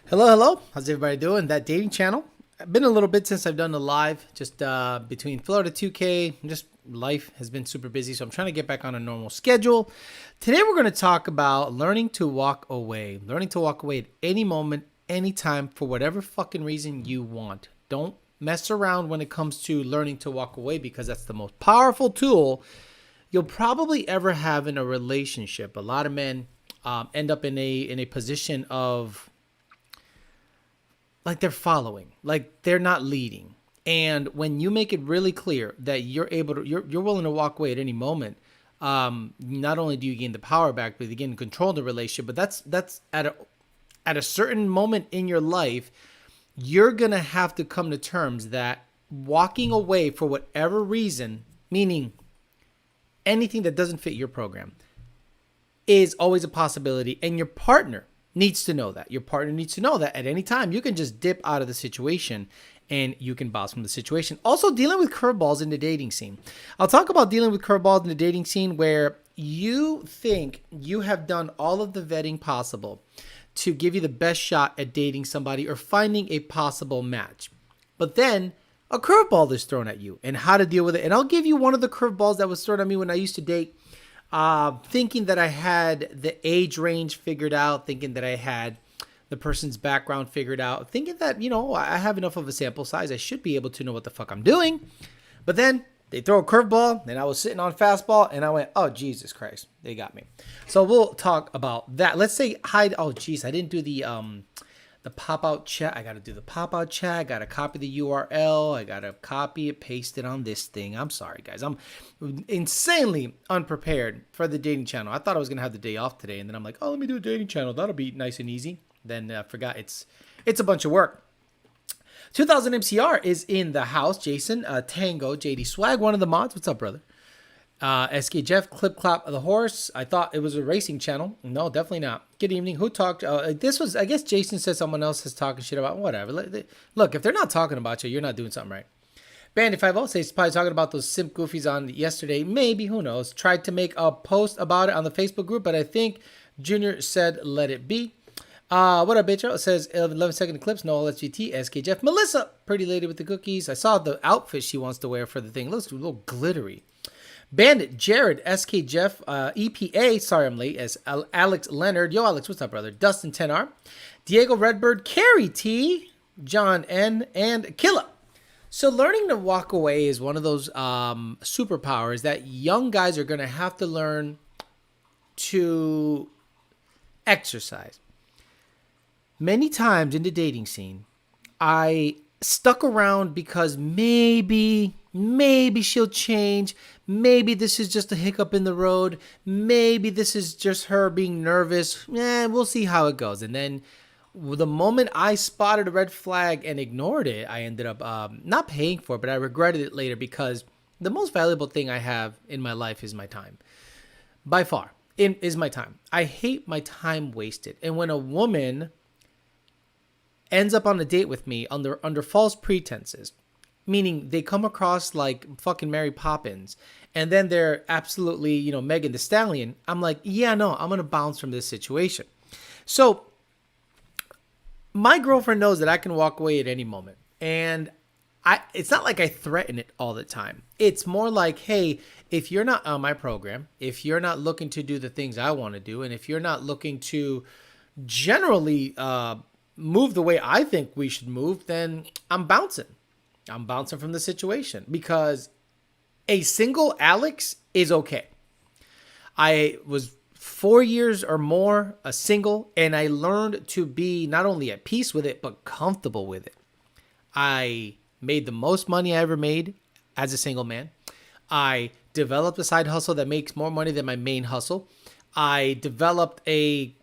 Hello, hello. How's everybody doing? That dating channel. I've been a little bit since I've done the live, just between Florida 2K, just life has been super busy, so I'm trying to get back on a normal schedule. Today we're going to talk about learning to walk away. Learning to walk away at any moment, anytime, for whatever fucking reason you want. Don't mess around when it comes to learning to walk away because that's the most powerful tool you'll probably ever have in a relationship. A lot of men end up in a position of like they're following, like they're not leading. And when you make it really clear that you're willing to walk away at any moment, not only do you gain the power back, but you gain control of the relationship. But that's at a certain moment in your life, you're gonna have to come to terms that walking away for whatever reason, meaning anything that doesn't fit your program, is always a possibility, and your partner needs to know that. Your partner needs to know that at any time you can just dip out of the situation and you can bounce from the situation. Also, dealing with curveballs in the dating scene. I'll talk about dealing with curveballs in the dating scene where you think you have done all of the vetting possible to give you the best shot at dating somebody or finding a possible match. But then a curveball is thrown at you and how to deal with it. And I'll give you one of the curveballs that was thrown at me when I used to date. Thinking that I had the age range figured out, thinking that I had the person's background figured out, thinking that, I have enough of a sample size, I should be able to know what the fuck I'm doing. But then they throw a curveball and I was sitting on fastball and I went, oh, Jesus Christ, they got me. So we'll talk about that. Let's say hi. Oh, geez, I didn't do the pop-out chat. I got to do the pop-out chat. I got to copy the URL. I got to copy it, paste it on this thing. I'm sorry, guys. I'm insanely unprepared for the dating channel. I thought I was going to have the day off today, and then I'm like, oh, let me do a dating channel. That'll be nice and easy. Then I forgot it's a bunch of work. 2000 MCR is in the house. Jason, Tango, JD Swag, one of the mods. What's up, brother? SK Jeff, Clip Clap of the Horse. I thought it was a racing channel. No, definitely not. Good evening. Who talked? This was, I guess Jason said someone else is talking shit about whatever. Look, if they're not talking about you, you're not doing something right. Bandy50 says probably talking about those simp goofies on yesterday. Maybe, who knows. Tried to make a post about it on the Facebook group, but I think Junior said let it be. What up, bitch? It says 11-second clips. No LSGT. SK Jeff. Melissa, pretty lady with the cookies. I saw the outfit she wants to wear for the thing. It looks a little glittery. Bandit, Jared, SK Jeff, EPA, sorry I'm late, as Alex Leonard. Yo, Alex, what's up, brother? Dustin Tenar, Diego Redbird, Carrie T, John N, and Killa. So learning to walk away is one of those superpowers that young guys are going to have to learn to exercise. Many times in the dating scene, I stuck around because maybe she'll change. Maybe this is just a hiccup in the road. Maybe this is just her being nervous. We'll see how it goes. And then the moment I spotted a red flag and ignored it, I ended up not paying for it, but I regretted it later because the most valuable thing I have in my life is my time. By far, it is my time. I hate my time wasted. And when a woman ends up on a date with me under false pretenses, meaning they come across like fucking Mary Poppins, and then they're absolutely, Megan Thee Stallion, I'm like, yeah, no, I'm going to bounce from this situation. So my girlfriend knows that I can walk away at any moment. And it's not like I threaten it all the time. It's more like, hey, if you're not on my program, if you're not looking to do the things I want to do, and if you're not looking to generally move the way I think we should move, then I'm bouncing. I'm bouncing from the situation because a single Alex is okay. I was 4 years or more a single, and I learned to be not only at peace with it, but comfortable with it. I made the most money I ever made as a single man. I developed a side hustle that makes more money than my main hustle. I developed a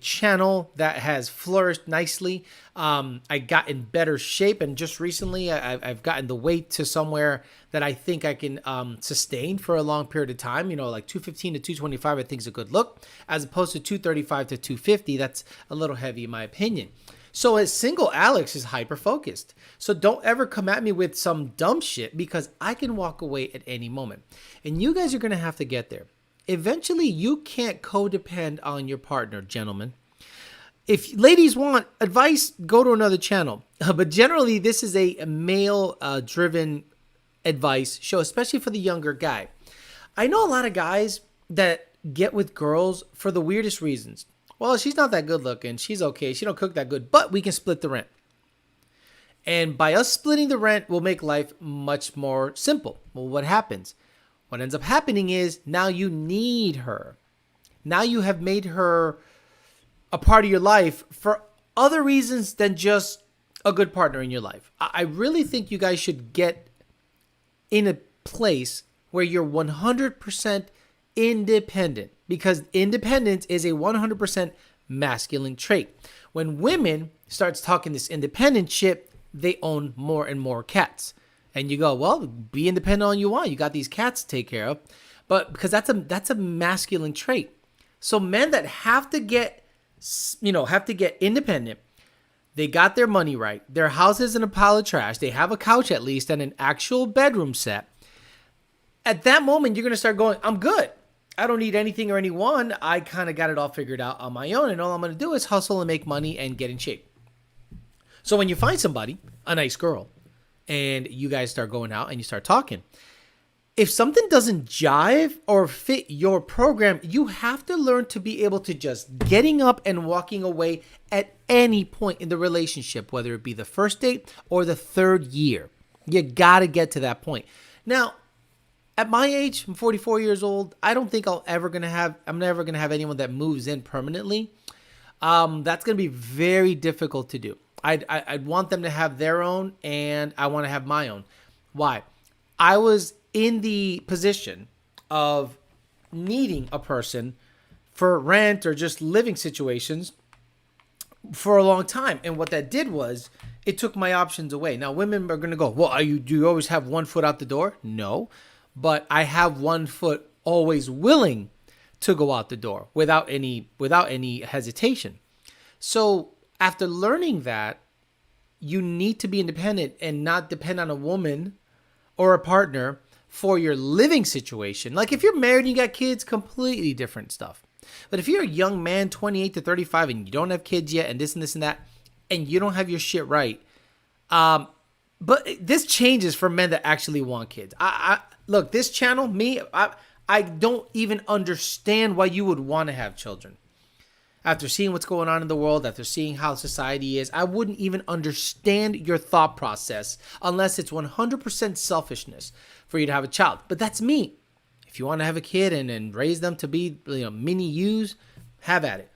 channel that has flourished nicely. I got in better shape, and just recently I've gotten the weight to somewhere that I think I can sustain for a long period of time. Like 215 to 225 I think is a good look, as opposed to 235 to 250. That's a little heavy in my opinion. So a single Alex is hyper focused. So don't ever come at me with some dumb shit, because I can walk away at any moment. And you guys are going to have to get there. Eventually, you can't codepend on your partner, gentlemen. if ladies want advice, go to another channel. But generally, this is a male driven advice show, especially for the younger guy. I know a lot of guys that get with girls for the weirdest reasons. Well, she's not that good looking. She's okay. She don't cook that good, but we can split the rent. And by us splitting the rent, we'll make life much more simple. Well, what happens? What ends up happening is now you need her. Now you have made her a part of your life for other reasons than just a good partner in your life. I really think you guys should get in a place where you're 100% independent, because independence is a 100% masculine trait. When women starts talking this independent shit, they own more and more cats. And you go, well, be independent all you want. You got these cats to take care of. But because that's a masculine trait. So men that have to get independent, they got their money right. Their house isn't a pile of trash. They have a couch at least and an actual bedroom set. At that moment, you're going to start going, I'm good. I don't need anything or anyone. I kind of got it all figured out on my own. And all I'm going to do is hustle and make money and get in shape. So when you find somebody, a nice girl, and you guys start going out and you start talking, if something doesn't jive or fit your program, you have to learn to be able to just getting up and walking away at any point in the relationship, whether it be the first date or the third year. You got to get to that point. Now, at my age, I'm 44 years old. I don't think I'm never going to have anyone that moves in permanently. That's going to be very difficult to do. I'd want them to have their own, and I want to have my own. Why? I was in the position of needing a person for rent or just living situations for a long time. And what that did was it took my options away. Now, women are going to go, well, do you always have one foot out the door? No, but I have one foot always willing to go out the door without any hesitation. So after learning that, you need to be independent and not depend on a woman or a partner for your living situation. Like if you're married and you got kids, completely different stuff. But if you're a young man, 28 to 35, and you don't have kids yet, and this and this and that, and you don't have your shit right, but this changes for men that actually want kids. Look, this channel, I don't even understand why you would want to have children. After seeing what's going on in the world, after seeing how society is, I wouldn't even understand your thought process unless it's 100% selfishness for you to have a child. But that's me. If you want to have a kid and raise them to be mini yous, have at it.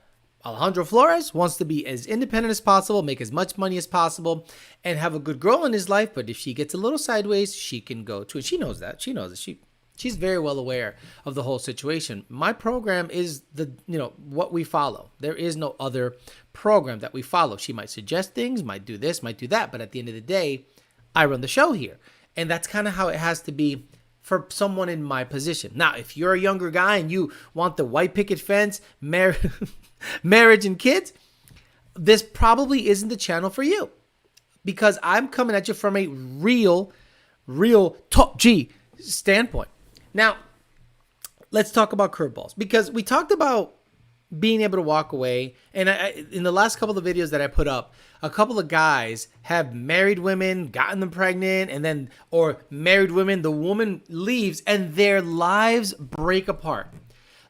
Alejandro Flores wants to be as independent as possible, make as much money as possible, and have a good girl in his life. But if she gets a little sideways, she can go to it. She knows that. She knows it. She's very well aware of the whole situation. My program is what we follow. There is no other program that we follow. She might suggest things, might do this, might do that. But at the end of the day, I run the show here. And that's kind of how it has to be for someone in my position. Now, if you're a younger guy and you want the white picket fence, marriage and kids, this probably isn't the channel for you. Because I'm coming at you from a real top G standpoint. Now, let's talk about curveballs, because we talked about being able to walk away. And in the last couple of videos that I put up, a couple of guys have married women, gotten them pregnant, or married women, the woman leaves and their lives break apart.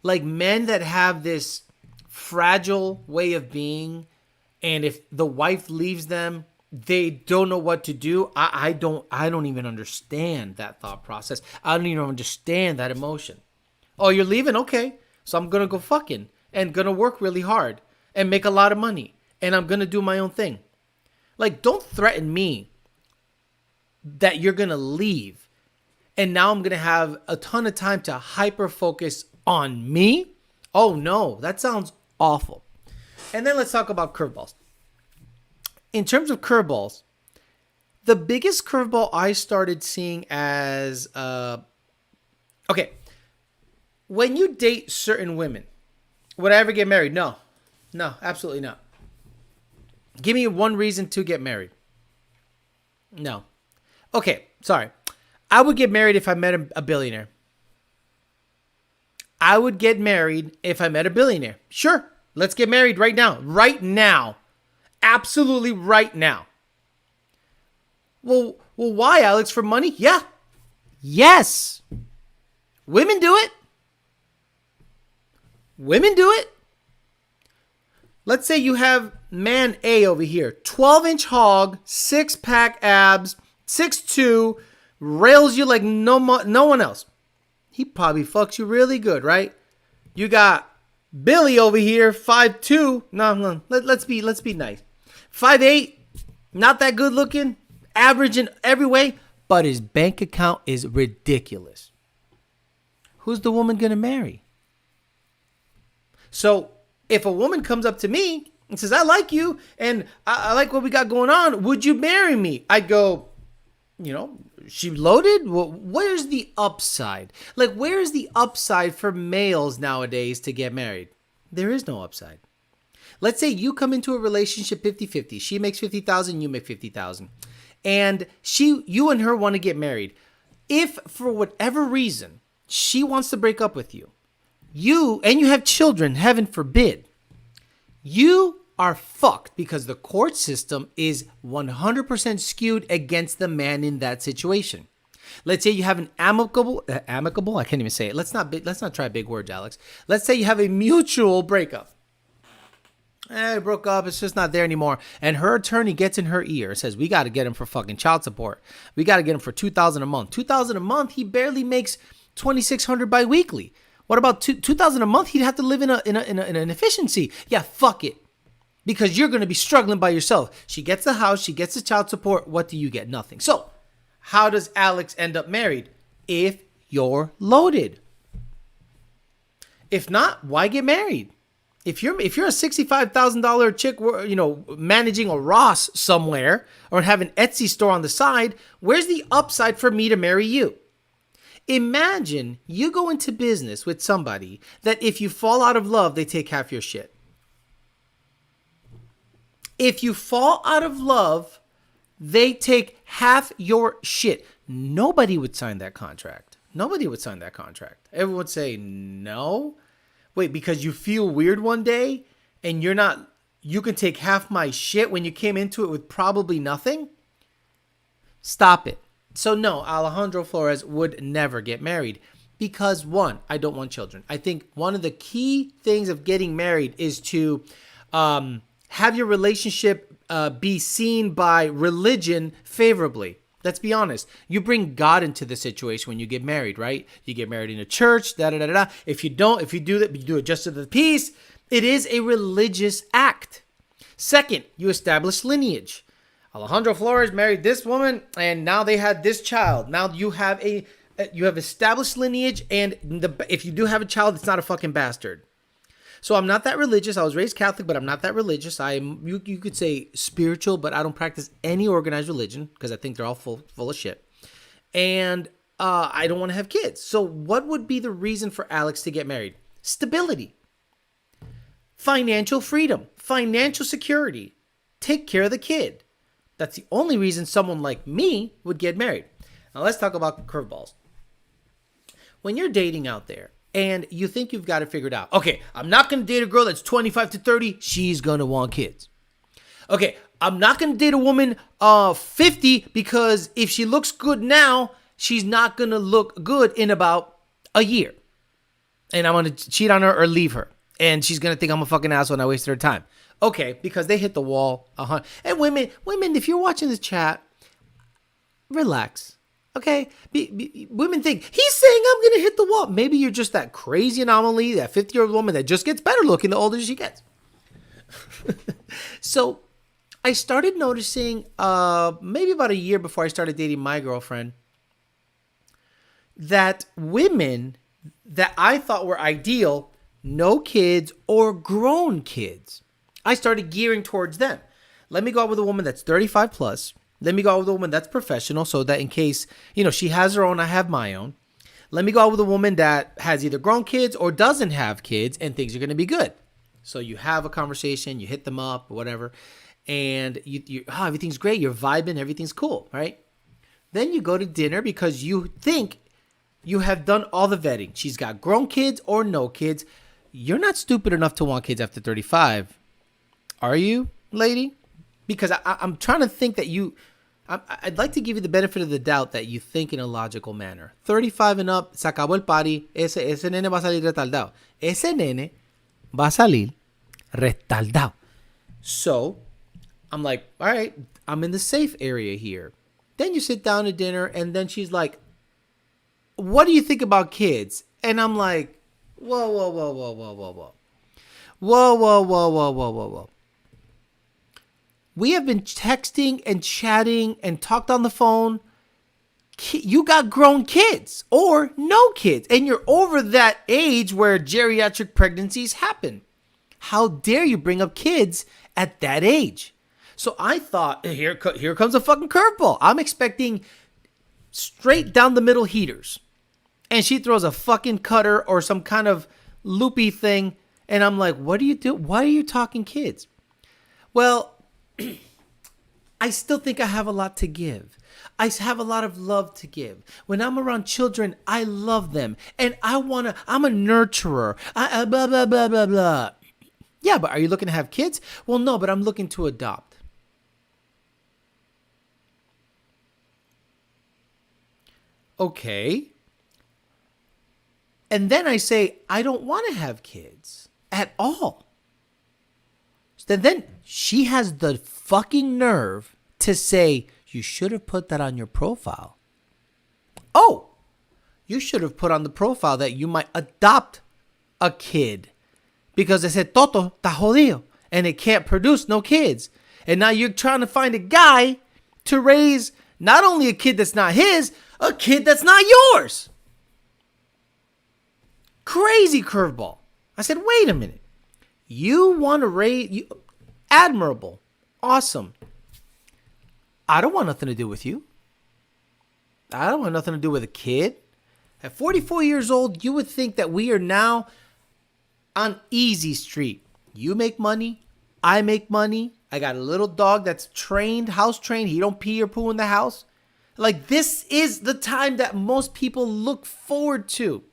Like men that have this fragile way of being, and if the wife leaves them, they don't know what to do. I don't even understand that thought process. I don't even understand that emotion. Oh, you're leaving? Okay. So I'm going to go fucking and going to work really hard and make a lot of money. And I'm going to do my own thing. Like, don't threaten me that you're going to leave. And now I'm going to have a ton of time to hyper focus on me. Oh no, that sounds awful. And then let's talk about curveballs. In terms of curveballs, the biggest curveball I started seeing as, when you date certain women, would I ever get married? No, absolutely not. Give me one reason to get married. No. Okay, sorry. I would get married if I met a billionaire. I would get married if I met a billionaire. Sure. Let's get married right now. Right now. Absolutely right now. Well, why, Alex? For money? Yeah. Yes. Women do it. Women do it. Let's say you have man A over here, 12-inch hog, 6-pack abs, 6'2", rails you like no one else. He probably fucks you really good, right? You got Billy over here, 5'2". No, let's be nice. 5'8", not that good looking, average in every way, but his bank account is ridiculous. Who's the woman gonna marry? So if a woman comes up to me and says, I like you and I like what we got going on, would you marry me? I go, she loaded? Well, where's the upside? Like, where's the upside for males nowadays to get married? There is no upside. Let's say you come into a relationship 50-50. She makes 50,000, you make 50,000. And you and her want to get married. If for whatever reason she wants to break up with you, you have children, heaven forbid, you are fucked because the court system is 100% skewed against the man in that situation. Let's say you have an amicable, I can't even say it. Let's not try big words, Alex. Let's say you have a mutual breakup. It broke up. It's just not there anymore. And her attorney gets in her ear and says, we got to get him for fucking child support. We got to get him for $2,000 a month. $2,000 a month, he barely makes $2,600 biweekly. What about $2,000 a month? He'd have to live in an efficiency. Yeah, fuck it. Because you're going to be struggling by yourself. She gets the house. She gets the child support. What do you get? Nothing. So how does Alex end up married? If you're loaded. If not, why get married? If you're a $65,000 chick, managing a Ross somewhere or have an Etsy store on the side, where's the upside for me to marry you? Imagine you go into business with somebody that if you fall out of love, they take half your shit. If you fall out of love, they take half your shit. Nobody would sign that contract. Everyone would say, no. Wait, because you feel weird one day and you can take half my shit when you came into it with probably nothing? Stop it. So no, Alejandro Flores would never get married because one, I don't want children. I think one of the key things of getting married is to have your relationship be seen by religion favorably. Let's be honest. You bring God into the situation when you get married, right? You get married in a church, da-da-da-da-da. If you do it just to the peace. It is a religious act. Second, you establish lineage. Alejandro Flores married this woman, and now they had this child. Now you have established lineage, and if you do have a child, it's not a fucking bastard. So I'm not that religious. I was raised Catholic, but I'm not that religious. You could say spiritual, but I don't practice any organized religion because I think they're all full of shit. And I don't want to have kids. So what would be the reason for Alex to get married? Stability, financial freedom, financial security, take care of the kid. That's the only reason someone like me would get married. Now let's talk about curveballs. When you're dating out there, and you think you've got it figured out. Okay, I'm not going to date a girl that's 25 to 30. She's going to want kids. Okay, I'm not going to date a woman 50 because if she looks good now, she's not going to look good in about a year. And I'm going to cheat on her or leave her. And she's going to think I'm a fucking asshole and I wasted her time. Okay, because they hit the wall. And women, if you're watching this chat, relax. Okay, women think he's saying I'm gonna hit the wall. Maybe you're just that crazy anomaly, that 50-year-old woman that just gets better looking the older she gets. So I started noticing maybe about a year before I started dating my girlfriend that women that I thought were ideal, no kids or grown kids, I started gearing towards them. Let me go out with a woman that's 35 plus. Let me go out with a woman that's professional so that in case, she has her own, I have my own. Let me go out with a woman that has either grown kids or doesn't have kids and things are going to be good. So you have a conversation, you hit them up or whatever, and everything's great. You're vibing, everything's cool, right? Then you go to dinner because you think you have done all the vetting. She's got grown kids or no kids. you're not stupid enough to want kids after 35, are you, lady? Because I'm trying to think that I'd like to give you the benefit of the doubt that you think in a logical manner. 35 and up, se acabó el party, ese nene va a salir retardado. Ese nene va a salir retardado. So, I'm like, all right, I'm in the safe area here. Then you sit down to dinner, and then she's like, what do you think about kids? And I'm like, whoa, whoa, whoa, whoa, whoa, whoa, whoa. Whoa, whoa, whoa, whoa, whoa, whoa, whoa. We have been texting and chatting and talked on the phone. You got grown kids or no kids, and you're over that age where geriatric pregnancies happen. How dare you bring up kids at that age? So I thought, here comes a fucking curveball. I'm expecting straight down the middle heaters. And she throws a fucking cutter or some kind of loopy thing. And I'm like, what do you do? Why are you talking kids? Well, I still think I have a lot to give. I have a lot of love to give. When I'm around children, I love them. And I'm a nurturer. Blah, blah, blah, blah, blah. Yeah, but are you looking to have kids? Well, no, but I'm looking to adopt. Okay. And then I say, I don't want to have kids at all. So then she has the fucking nerve to say, you should have put that on your profile. Oh, you should have put on the profile that you might adopt a kid. Because ese toto está jodido and it can't produce no kids. And now you're trying to find a guy to raise not only a kid that's not his, a kid that's not yours. Crazy curveball. I said, wait a minute. You want to raise, admirable, awesome. I don't want nothing to do with you. I don't want nothing to do with a kid. At 44 years old, you would think that we are now on easy street. You make money. I make money. I got a little dog that's trained, house trained. He don't pee or poo in the house. Like, this is the time that most people look forward to.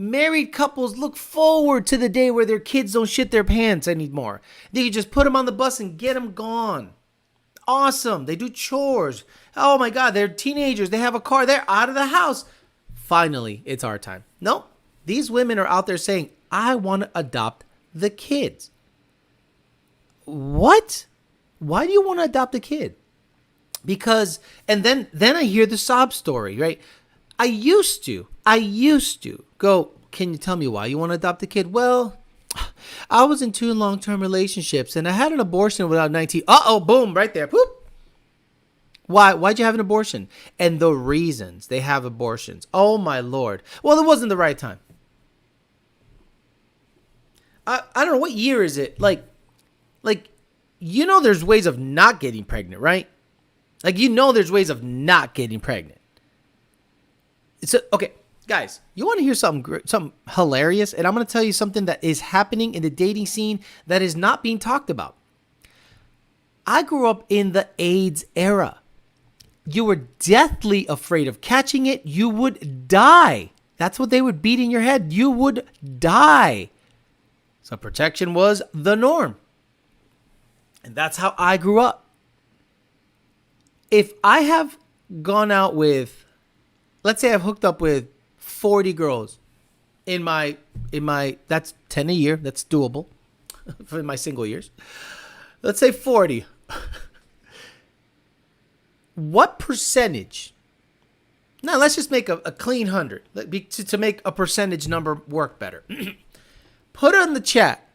Married couples look forward to the day where their kids don't shit their pants anymore. They can just put them on the bus and get them gone. Awesome. They do chores. Oh my God, they're teenagers. They have a car. They're out of the house. Finally, it's our time. No, these women are out there saying, I want to adopt the kids. What? Why do you want to adopt a kid? Because, and then I hear the sob story, right? I used to go, can you tell me why you want to adopt a kid? Well, I was in 2 long-term relationships and I had an abortion without 19. Uh-oh, boom, right there. Whoop. Why'd you have an abortion? And the reasons they have abortions. Oh my Lord. Well, it wasn't the right time. I don't know, what year is it? Like, there's ways of not getting pregnant, right? Like, there's ways of not getting pregnant. Okay, guys, you want to hear something hilarious? And I'm going to tell you something that is happening in the dating scene that is not being talked about. I grew up in the AIDS era. You were deathly afraid of catching it. You would die. That's what they would beat in your head. You would die. So protection was the norm. And that's how I grew up. If I have gone out with, let's say I've hooked up with 40 girls in my, that's 10 a year. That's doable for my single years. Let's say 40. What percentage? Now let's just make a clean 100 to make a percentage number work better. Put it in the chat.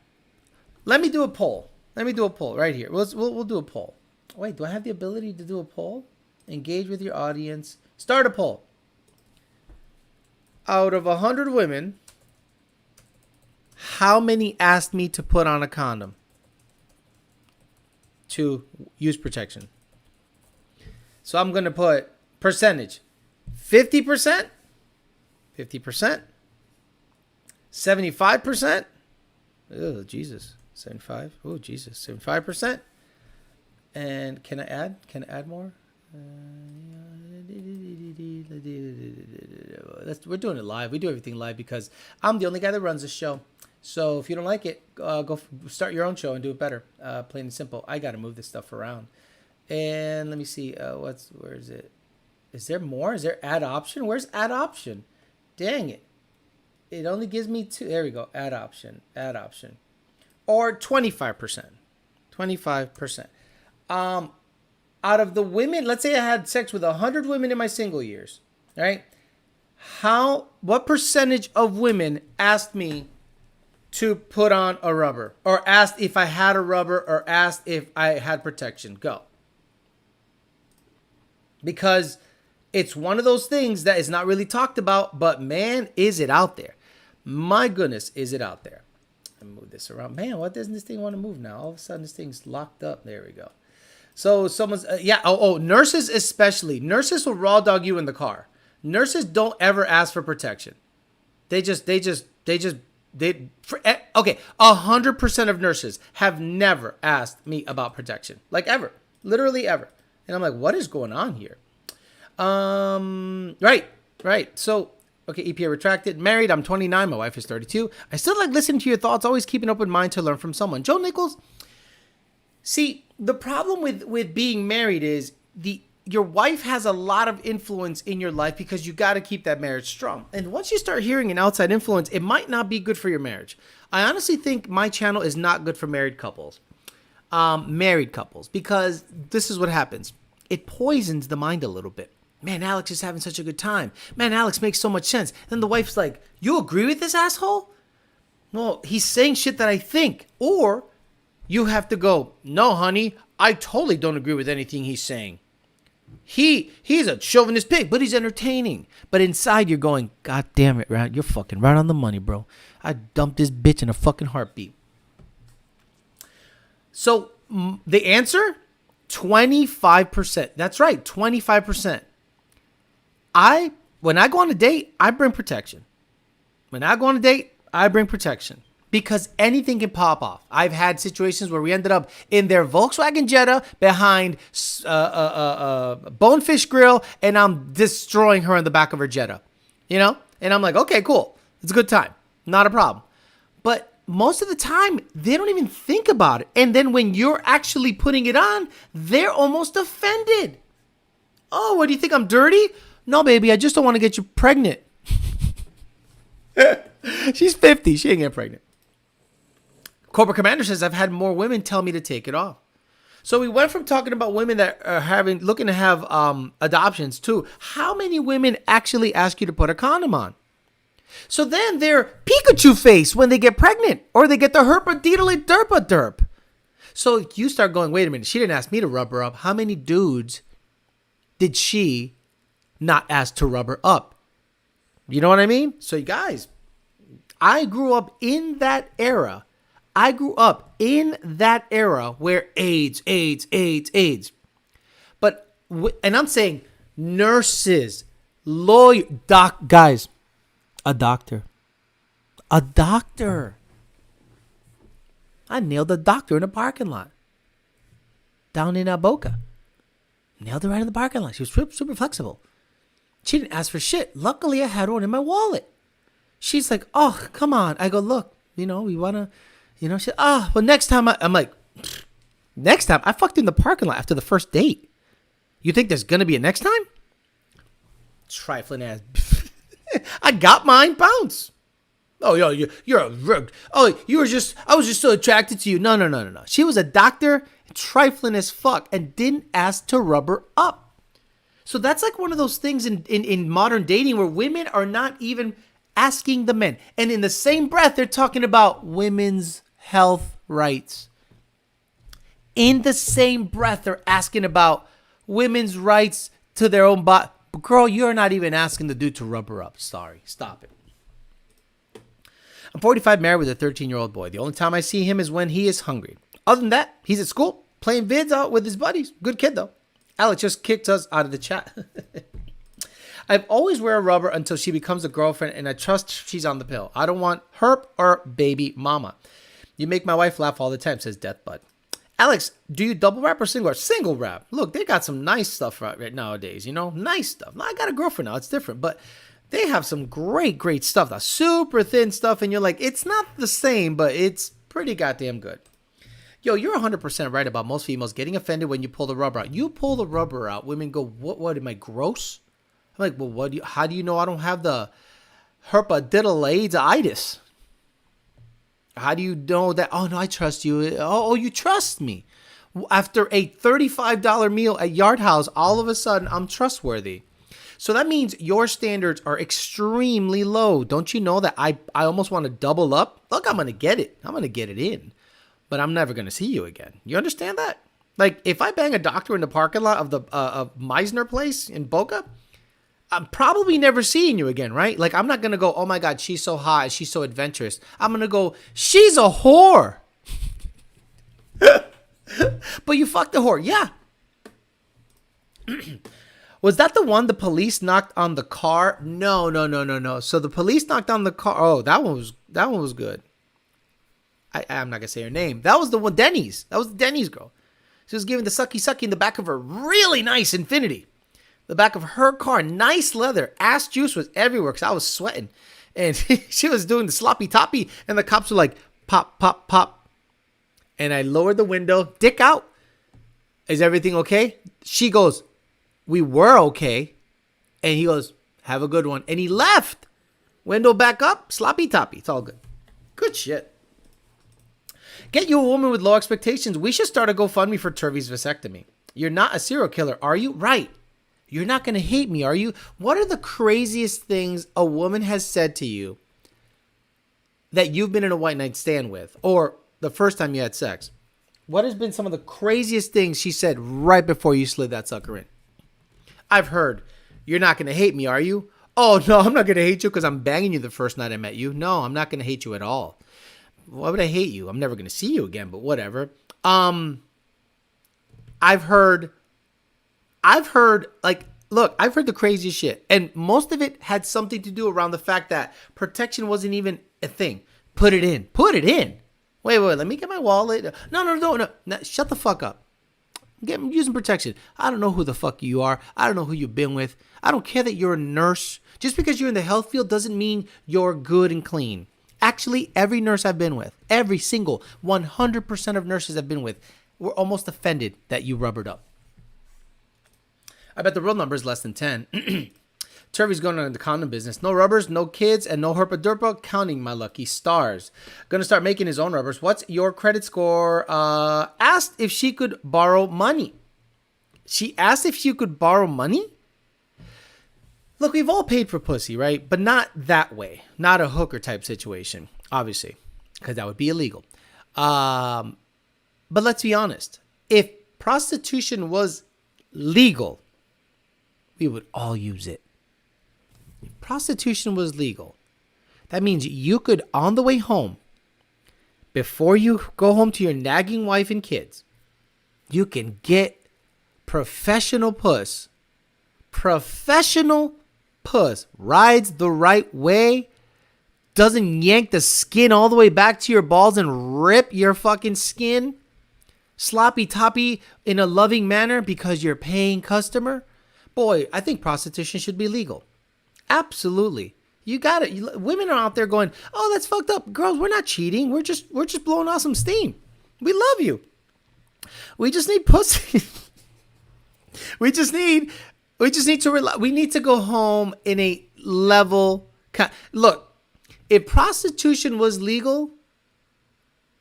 Let me do a poll. Right here. We'll do a poll. Wait, do I have the ability to do a poll? Engage with your audience. Start a poll. Out of 100 women, how many asked me to put on a condom to use protection? So I'm going to put percentage. 50%? 50%? 75%? Oh, Jesus. 75? Oh, Jesus. 75%? And can I add more? We're doing it live. We do everything live because I'm the only guy that runs the show. So if you don't like it, start your own show and do it better. Plain and simple. I got to move this stuff around. And let me see. Where is it? Is there more? Is there add option? Where's add option? Dang it. It only gives me two. There we go. Add option. Add option. Or 25%. 25%. Out of the women, let's say I had sex with 100 women in my single years, right? What percentage of women asked me to put on a rubber, or asked if I had a rubber, or asked if I had protection? Go. Because it's one of those things that is not really talked about, but man, is it out there. My goodness, is it out there. Let me move this around. Man, why doesn't this thing want to move now? All of a sudden, this thing's locked up. There we go. So someone's, nurses especially. Nurses will raw dog you in the car. Nurses don't ever ask for protection. Okay, 100% of nurses have never asked me about protection. Like ever. Literally ever. And I'm like, what is going on here? Right. So, okay, EPA retracted. Married, I'm 29. My wife is 32. I still like listening to your thoughts, always keeping open mind to learn from someone. Joe Nichols. See, the problem with being married is your wife has a lot of influence in your life because you got to keep that marriage strong. And once you start hearing an outside influence, it might not be good for your marriage. I honestly think my channel is not good for married couples. Because this is what happens. It poisons the mind a little bit. Man, Alex is having such a good time. Man, Alex makes so much sense. Then the wife's like, you agree with this asshole? Well, he's saying shit that I think. Or you have to go, no, honey, I totally don't agree with anything he's saying. He's a chauvinist pig, but he's entertaining. But inside you're going, God damn it, right? You're fucking right on the money, bro. I dumped this bitch in a fucking heartbeat. So the answer, 25%. That's right, 25%. When I go on a date, I bring protection. Because anything can pop off. I've had situations where we ended up in their Volkswagen Jetta behind Bonefish Grill, and I'm destroying her in the back of her Jetta. And I'm like, okay, cool. It's a good time. Not a problem. But most of the time, they don't even think about it. And then when you're actually putting it on, they're almost offended. Oh, what do you think? I'm dirty? No, baby, I just don't want to get you pregnant. She's 50. She ain't getting pregnant. Cobra Commander says, I've had more women tell me to take it off. So we went from talking about women that are looking to have adoptions to how many women actually ask you to put a condom on. So then they're Pikachu face when they get pregnant, or they get the herpa-deedly-derpa-derp. So you start going, wait a minute, she didn't ask me to rub her up. How many dudes did she not ask to rub her up? You know what I mean? So you guys, I grew up in that era. Where AIDS. But, and I'm saying nurses, guys, a doctor. I nailed a doctor in a parking lot down in Boca. Nailed her right in the parking lot. She was super flexible. She didn't ask for shit. Luckily, I had one in my wallet. She's like, oh, come on. I go, look, we want to, she said, well, next time. I'm like, next time? I fucked in the parking lot after the first date. You think there's going to be a next time? Trifling ass. I got mine, bounce. Oh, yo, you're a rug. Oh, I was just so attracted to you. No. She was a doctor, trifling as fuck, and didn't ask to rub her up. So that's like one of those things in modern dating where women are not even asking the men. And in the same breath, they're talking about women's health rights. In the same breath, they're asking about women's rights to their own body. Girl, you're not even asking the dude to rub her up. Sorry. Stop it. I'm 45, married with a 13-year-old boy. The only time I see him is when he is hungry. Other than that, he's at school, playing vids out with his buddies. Good kid, though. Alex just kicked us out of the chat. I've always wear a rubber until she becomes a girlfriend, and I trust she's on the pill. I don't want herp or baby mama. You make my wife laugh all the time, says Death Bud. Alex, do you double wrap or single wrap? Single wrap. Look, they got some nice stuff right nowadays, Nice stuff. I got a girlfriend now. It's different, but They have some great stuff. The super thin stuff, and you're like, it's not the same, but it's pretty goddamn good. Yo, you're 100% right about most females getting offended when you pull the rubber out. You pull the rubber out, women go, what, am I gross? I'm like, well, how do you know I don't have the herpadiddleitis? How do you know that? Oh, no, I trust you. Oh, you trust me. After a $35 meal at Yard House, all of a sudden, I'm trustworthy. So that means your standards are extremely low. Don't you know that I almost want to double up? Look, I'm going to get it. I'm going to get it in. But I'm never going to see you again. You understand that? Like, if I bang a doctor in the parking lot of the of Meisner place in Boca, I'm probably never seeing you again, right? Like, I'm not going to go, oh my God, she's so hot, she's so adventurous. I'm going to go, she's a whore. But you fucked the whore. Yeah. Was that the one the police knocked on the car? No. So the police knocked on the car. Oh, that one was good. I'm not going to say her name. That was the one, Denny's. That was the Denny's girl. She was giving the sucky in the back of her really nice Infiniti. The back of her car, nice leather. Ass juice was everywhere because I was sweating. And she was doing the sloppy toppy. And the cops were like, pop, pop, pop. And I lowered the window. Dick out. Is everything okay? She goes, we were okay. And he goes, have a good one. And he left. Window back up. Sloppy toppy. It's all good. Good shit. Get you a woman with low expectations. We should start a GoFundMe for Turvey's vasectomy. You're not a serial killer, are you? Right. You're not going to hate me, are you? What are the craziest things a woman has said to you that you've been in a white night stand with, or the first time you had sex? What has been some of the craziest things she said right before you slid that sucker in? I've heard, you're not going to hate me, are you? Oh, no, I'm not going to hate you because I'm banging you the first night I met you. No, I'm not going to hate you at all. Why would I hate you? I'm never going to see you again, but whatever. I've heard the craziest shit. And most of it had something to do around the fact that protection wasn't even a thing. Put it in. Wait, let me get my wallet. No. Shut the fuck up. I'm using protection. I don't know who the fuck you are. I don't know who you've been with. I don't care that you're a nurse. Just because you're in the health field doesn't mean you're good and clean. Actually, every nurse I've been with, every single 100% of nurses I've been with, were almost offended that you rubbered up. I bet the real number is less than 10. Turvey's going on the condom business. No rubbers, no kids, and no herpa-derpa. Counting my lucky stars. Gonna start making his own rubbers. What's your credit score? Asked if she could borrow money. She asked if she could borrow money? Look, we've all paid for pussy, right? But not that way. Not a hooker type situation, obviously, because that would be illegal. But let's be honest. If prostitution was legal, we would all use it. If prostitution was legal, that means you could, on the way home, before you go home to your nagging wife and kids, you can get professional puss. Professional puss rides the right way, doesn't yank the skin all the way back to your balls and rip your fucking skin sloppy toppy in a loving manner because you're a paying customer. Boy, I think prostitution should be legal. Absolutely. You got it. Women are out there going, oh, that's fucked up. Girls, we're not cheating. We're just blowing off some steam. We love you. We just need pussy. We need to go home in a level. Look, if prostitution was legal,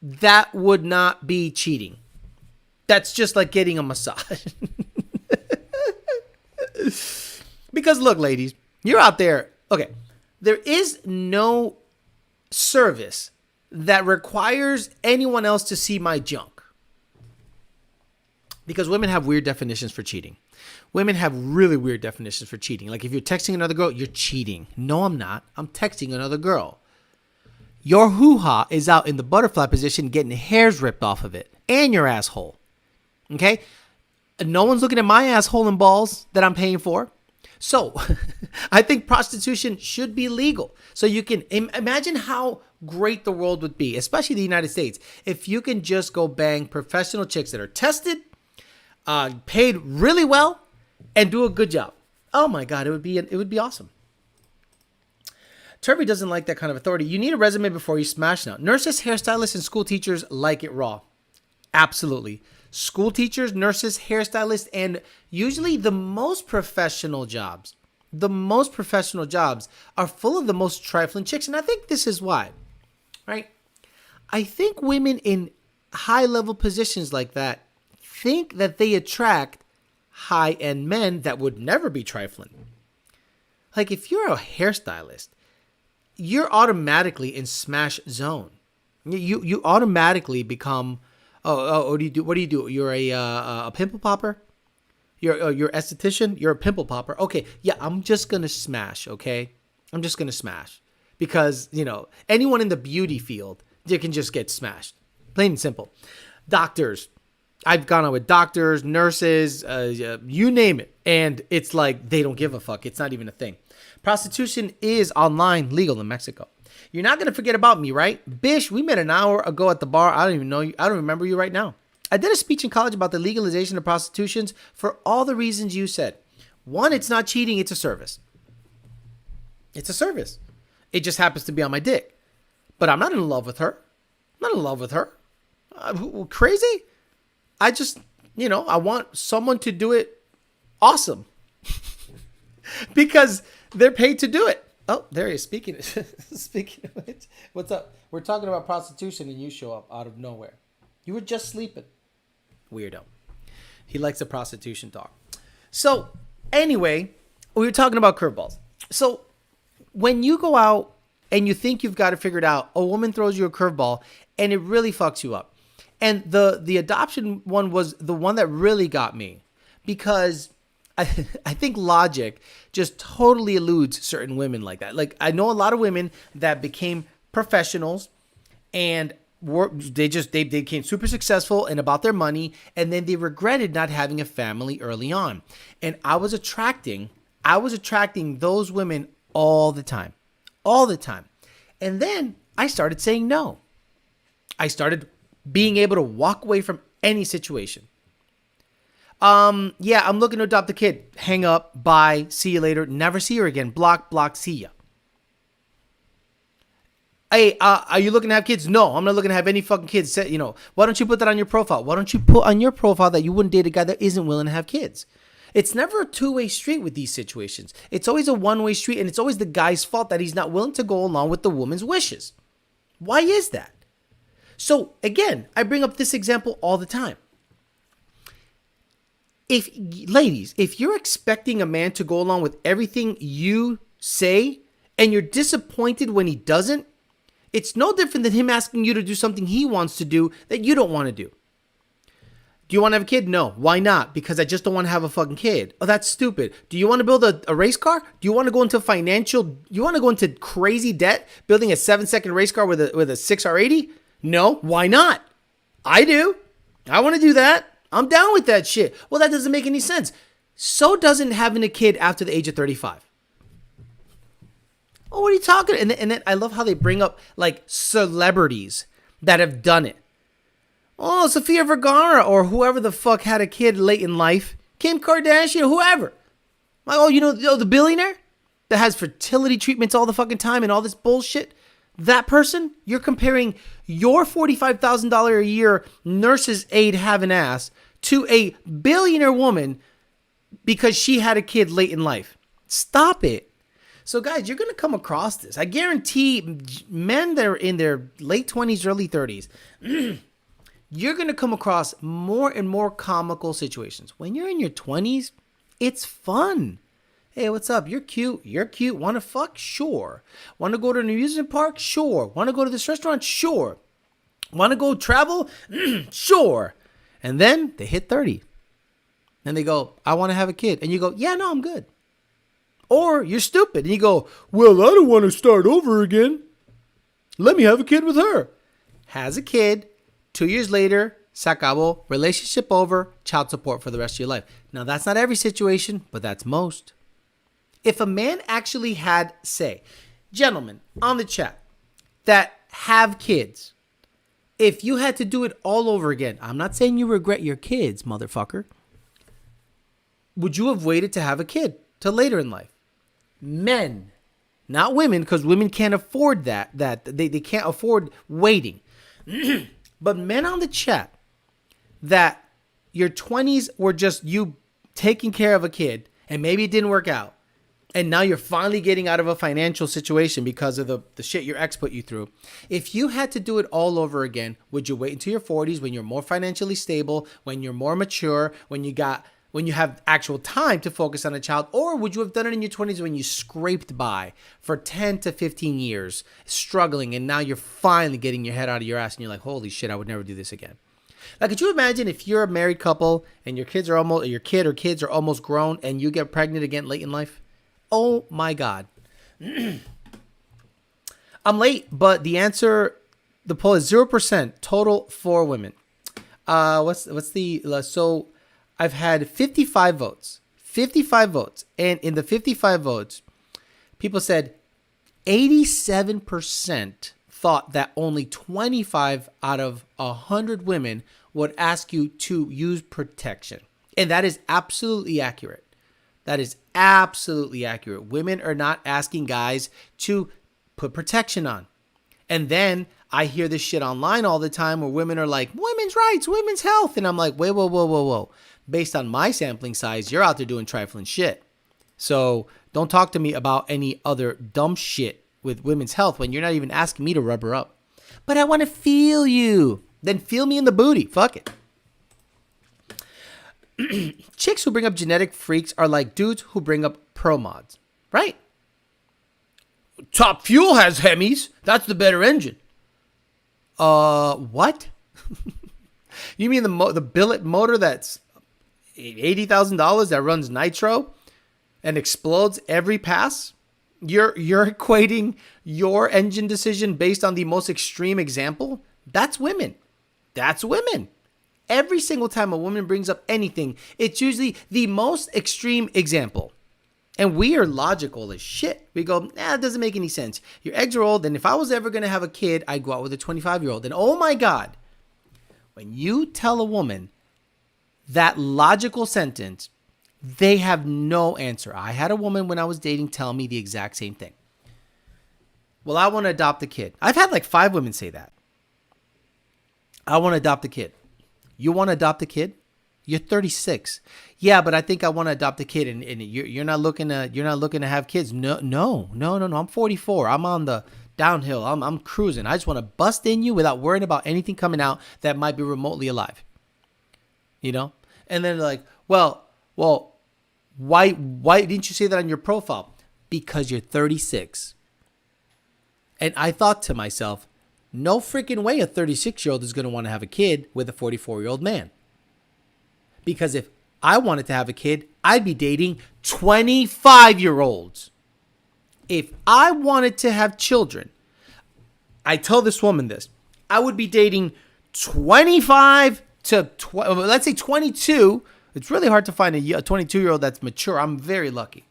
that would not be cheating. That's just like getting a massage. Because look, ladies, you're out there. Okay, there is no service that requires anyone else to see my junk. Because women have weird definitions for cheating. Women have really weird definitions for cheating. Like if you're texting another girl, you're cheating. No, I'm not. I'm texting another girl. Your hoo-ha is out in the butterfly position getting hairs ripped off of it. And your asshole. Okay? No one's looking at my asshole and balls that I'm paying for. So, I think prostitution should be legal. So you can imagine how great the world would be, especially the United States, if you can just go bang professional chicks that are tested, paid really well, and do a good job. Oh my God, it would be awesome. Turvey doesn't like that kind of authority. You need a resume before you smash now. Nurses, hairstylists, and school teachers like it raw. Absolutely. School teachers, nurses, hairstylists, and usually the most professional jobs are full of the most trifling chicks. And I think this is why, right? I think women in high-level positions like that think that they attract high-end men that would never be trifling. Like if you're a hairstylist, you're automatically in smash zone. You automatically become, what do you do? You're a pimple popper? You're esthetician? You're a pimple popper? Okay, yeah, I'm just going to smash, okay? I'm just going to smash. Because, anyone in the beauty field, they can just get smashed. Plain and simple. Doctors. I've gone out with doctors, nurses, you name it. And it's like they don't give a fuck. It's not even a thing. Prostitution is online legal in Mexico. You're not going to forget about me, right? Bish, we met an hour ago at the bar. I don't even know you. I don't remember you right now. I did a speech in college about the legalization of prostitutions for all the reasons you said. One, it's not cheating. It's a service. It's a service. It just happens to be on my dick. But I'm not in love with her. I'm not in love with her. Crazy? I just, I want someone to do it awesome. Because they're paid to do it. Oh, there he is. Speaking of which, what's up? We're talking about prostitution and you show up out of nowhere. You were just sleeping. Weirdo. He likes the prostitution talk. So, anyway, we were talking about curveballs. So, when you go out and you think you've got it figured out, a woman throws you a curveball and it really fucks you up. And the adoption one was the one that really got me because I think logic just totally eludes certain women like that. Like I know a lot of women that became professionals and they became super successful and about their money, and then they regretted not having a family early on. And I was attracting those women all the time. And then I started saying no. I started being able to walk away from any situation. Yeah, I'm looking to adopt a kid. Hang up. Bye. See you later. Never see her again. Block. See ya. Hey, are you looking to have kids? No, I'm not looking to have any fucking kids. Why don't you put that on your profile? Why don't you put on your profile that you wouldn't date a guy that isn't willing to have kids? It's never a two-way street with these situations. It's always a one-way street, and it's always the guy's fault that he's not willing to go along with the woman's wishes. Why is that? So, again, I bring up this example all the time. Ladies, if you're expecting a man to go along with everything you say, and you're disappointed when he doesn't, it's no different than him asking you to do something he wants to do that you don't want to do. Do you want to have a kid? No. Why not? Because I just don't want to have a fucking kid. Oh, that's stupid. Do you want to build a race car? Do you want to go into crazy debt building a 7-second race car with a 6R80? No. Why not? I do. I want to do that. I'm down with that shit. Well, that doesn't make any sense. So doesn't having a kid after the age of 35. Oh, what are you talking? And then I love how they bring up like celebrities that have done it. Oh, Sofia Vergara or whoever the fuck had a kid late in life. Kim Kardashian, whoever. Like, the billionaire that has fertility treatments all the fucking time and all this bullshit. That person, you're comparing your $45,000 a year nurse's aide having ass to a billionaire woman because she had a kid late in life. Stop it. So guys, you're going to come across this. I guarantee men that are in their late 20s, early 30s, you're going to come across more and more comical situations. When you're in your 20s, it's fun. Hey, what's up? You're cute. Want to fuck? Sure. Want to go to an amusement park? Sure. Want to go to this restaurant? Sure. Want to go travel? Sure. And then they hit 30. And they go, I want to have a kid. And you go, yeah, no, I'm good. Or you're stupid. And you go, well, I don't want to start over again. Let me have a kid with her. Has a kid. 2 years later, se acabó, relationship over, child support for the rest of your life. Now, that's not every situation, but that's most. If a man actually had, say, gentlemen on the chat that have kids, if you had to do it all over again, I'm not saying you regret your kids, motherfucker. Would you have waited to have a kid till later in life? Men, Not women, because women can't afford that. They can't afford waiting. But men on the chat, that your 20s were just you taking care of a kid and maybe it didn't work out. And now you're finally getting out of a financial situation because of the shit your ex put you through. If you had to do it all over again, would you wait until your 40s when you're more financially stable, when you're more mature, when you have actual time to focus on a child? Or would you have done it in your 20s when you scraped by for 10 to 15 years, struggling, and now you're finally getting your head out of your ass and you're like, holy shit, I would never do this again. Like, could you imagine if you're a married couple and your kids are almost, or your kid or kids are almost grown and you get pregnant again late in life? Oh my God. I'm late, but the answer, the poll is 0% total for women. So I've had 55 votes, and in the 55 votes, people said 87% thought that only 25 out of 100 women would ask you to use protection. And that is absolutely accurate. That is absolutely accurate. Women are not asking guys to put protection on. And then I hear this shit online all the time where women are like, women's rights, women's health. And I'm like, wait, whoa. Based on my sampling size, you're out there doing trifling shit. So don't talk to me about any other dumb shit with women's health when you're not even asking me to rub her up. But I want to feel you. Then feel me in the booty. Fuck it. Chicks who bring up genetic freaks are like dudes who bring up pro mods, right? Top Fuel has Hemis. That's the better engine. What? You mean the billet motor that's $80,000 that runs nitro and explodes every pass? You're equating your engine decision based on the most extreme example? That's women. That's women. Every single time a woman brings up anything, it's usually the most extreme example. And we are logical as shit. We go, it doesn't make any sense. Your eggs are old, and if I was ever going to have a kid, I'd go out with a 25-year-old. And oh my God, when you tell a woman that logical sentence, they have no answer. I had a woman when I was dating tell me the exact same thing. Well, I want to adopt a kid. I've had like 5 women say that. I want to adopt a kid. You want to adopt a kid? You're 36. Yeah, but I think I want to adopt a kid, and you're not looking to have kids. No. I'm 44. I'm on the downhill. I'm cruising. I just want to bust in you without worrying about anything coming out that might be remotely alive. You know? And then they're like, well, why didn't you say that on your profile? Because you're 36. And I thought to myself, no freaking way a 36-year-old is going to want to have a kid with a 44-year-old man. Because if I wanted to have a kid, I'd be dating 25-year-olds. If I wanted to have children, I tell this woman this, I would be dating 25 to, let's say 22. It's really hard to find a 22-year-old that's mature. I'm very lucky.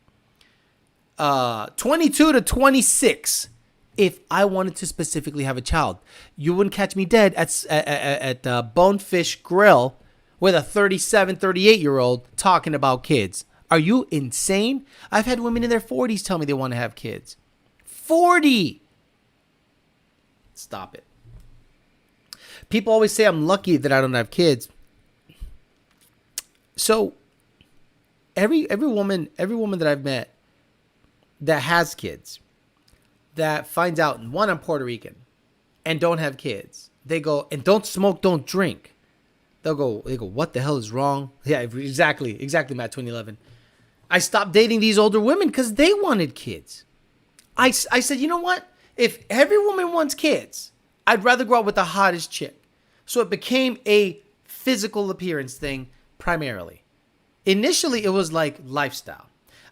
22 to 26. If I wanted to specifically have a child, you wouldn't catch me dead at Bonefish Grill with a 37, 38-year-old talking about kids. Are you insane? I've had women in their 40s tell me they want to have kids. 40! Stop it. People always say I'm lucky that I don't have kids. So every woman that I've met that has kids, that finds out, one, I'm Puerto Rican and don't have kids, they go, and don't smoke, don't drink. They go, what the hell is wrong? Yeah, exactly, Matt 2011. I stopped dating these older women because they wanted kids. I said, you know what? If every woman wants kids, I'd rather go out with the hottest chick. So it became a physical appearance thing primarily. Initially, it was like lifestyle.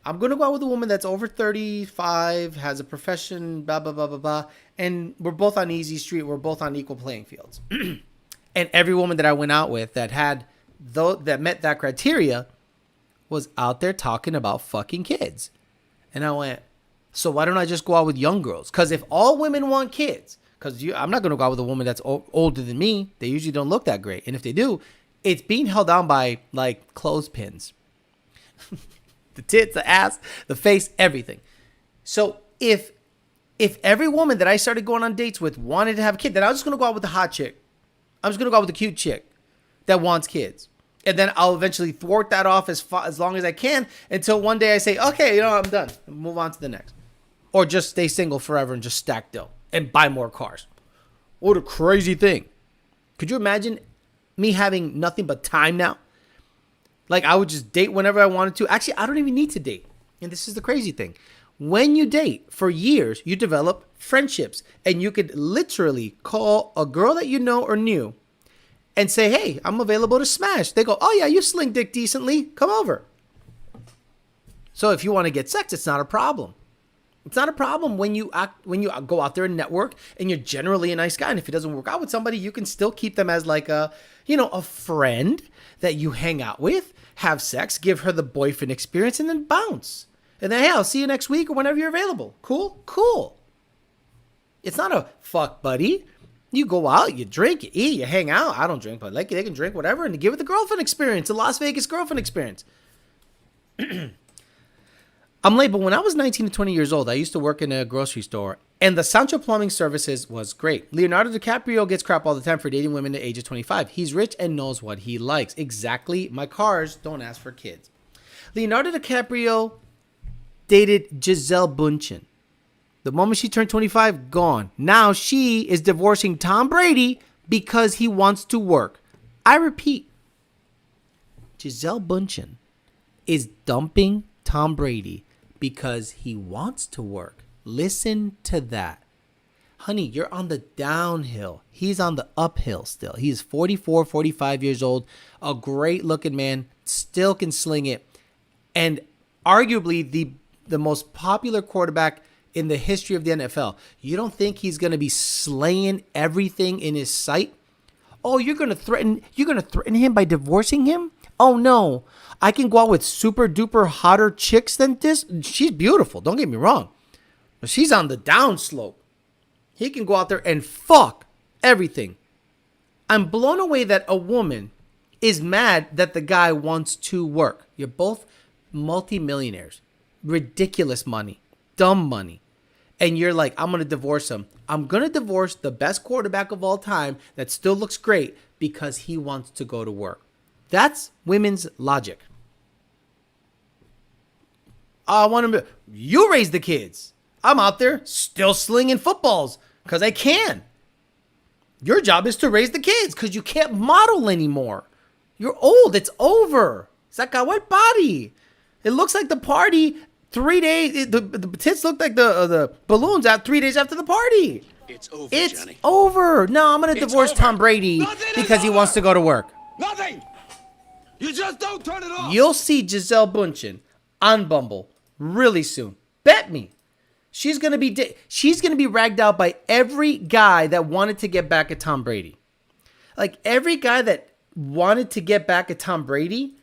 I'm going to go out with a woman that's over 35, has a profession, blah, blah, blah, blah, blah. And we're both on easy street. We're both on equal playing fields. And every woman that I went out with that met that criteria was out there talking about fucking kids. And I went, so why don't I just go out with young girls? Because if all women want kids, because I'm not going to go out with a woman that's older than me. They usually don't look that great. And if they do, it's being held down by like clothespins. The tits, the ass, the face, everything. So if every woman that I started going on dates with wanted to have a kid, then I was just going to go out with the hot chick. I'm just going to go out with the cute chick that wants kids. And then I'll eventually thwart that off as long as I can until one day I say, okay, you know, I'm done. Move on to the next. Or just stay single forever and just stack dough and buy more cars. What a crazy thing. Could you imagine me having nothing but time now? Like, I would just date whenever I wanted to. Actually, I don't even need to date. And this is the crazy thing. When you date for years, you develop friendships. And you could literally call a girl that you know or knew and say, hey, I'm available to smash. They go, oh, yeah, you sling dick decently. Come over. So if you want to get sex, it's not a problem. It's not a problem when you go out there and network and you're generally a nice guy. And if it doesn't work out with somebody, you can still keep them as like a friend that you hang out with, have sex, give her the boyfriend experience, and then bounce. And then, hey, I'll see you next week or whenever you're available. Cool? Cool. It's not a fuck buddy. You go out, you drink, you eat, you hang out. I don't drink, but like they can drink whatever and give it the girlfriend experience, the Las Vegas girlfriend experience. I'm late, but when I was 19 to 20 years old, I used to work in a grocery store, and the Sancho Plumbing Services was great. Leonardo DiCaprio gets crap all the time for dating women at the age of 25. He's rich and knows what he likes. Exactly. My cars don't ask for kids. Leonardo DiCaprio dated Gisele Bündchen. The moment she turned 25, gone. Now she is divorcing Tom Brady because he wants to work. I repeat, Gisele Bündchen is dumping Tom Brady because he wants to work. Listen to that. Honey, you're on the downhill. He's on the uphill still. He's 44, 45 years old, a great looking man, still can sling it, and arguably the most popular quarterback in the history of the NFL. You don't think he's going to be slaying everything in his sight? Oh, you're going to threaten him by divorcing him? Oh no, I can go out with super duper hotter chicks than this. She's beautiful, don't get me wrong, but she's on the downslope. He can go out there and fuck everything. I'm blown away that a woman is mad that the guy wants to work. You're both multimillionaires, ridiculous money, dumb money. And you're like, I'm going to divorce him. I'm going to divorce the best quarterback of all time that still looks great because he wants to go to work. That's women's logic. I want him to, you raise the kids. I'm out there still slinging footballs because I can. Your job is to raise the kids because you can't model anymore. You're old. It's over. Saca white body. It looks like the party 3 days. The tits look like the balloons out 3 days after the party. It's over, It's Johnny. over. No, I'm going to divorce Tom Brady because he wants to go to work. Nothing! You just don't turn it off! You'll see Gisele Bündchen on Bumble really soon. Bet me. She's going to be ragged out by every guy that wanted to get back at Tom Brady. Like every guy that wanted to get back at Tom Brady